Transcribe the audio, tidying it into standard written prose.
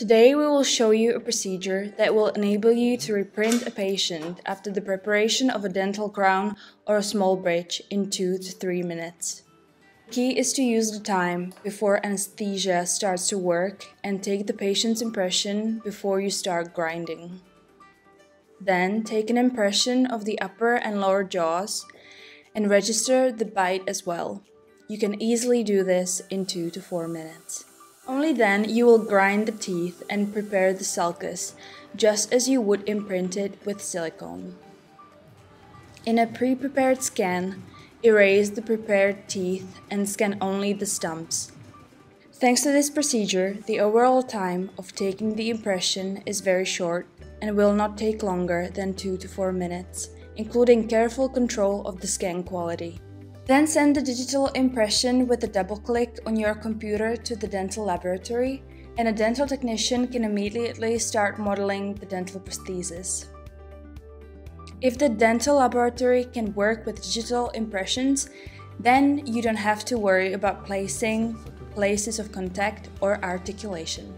Today we will show you a procedure that will enable you to reprint a patient after the preparation of a dental crown or a small bridge in 2 to 3 minutes. The key is to use the time before anesthesia starts to work and take the patient's impression before you start grinding. Then take an impression of the upper and lower jaws and register the bite as well. You can easily do this in 2 to 4 minutes. Only then you will grind the teeth and prepare the sulcus, just as you would imprint it with silicone. In a pre-prepared scan, erase the prepared teeth and scan only the stumps. Thanks to this procedure, the overall time of taking the impression is very short and will not take longer than 2 to 4 minutes, including careful control of the scan quality. Then send the digital impression with a double click on your computer to the dental laboratory, and a dental technician can immediately start modeling the dental prosthesis. If the dental laboratory can work with digital impressions, then you don't have to worry about placing places of contact or articulation.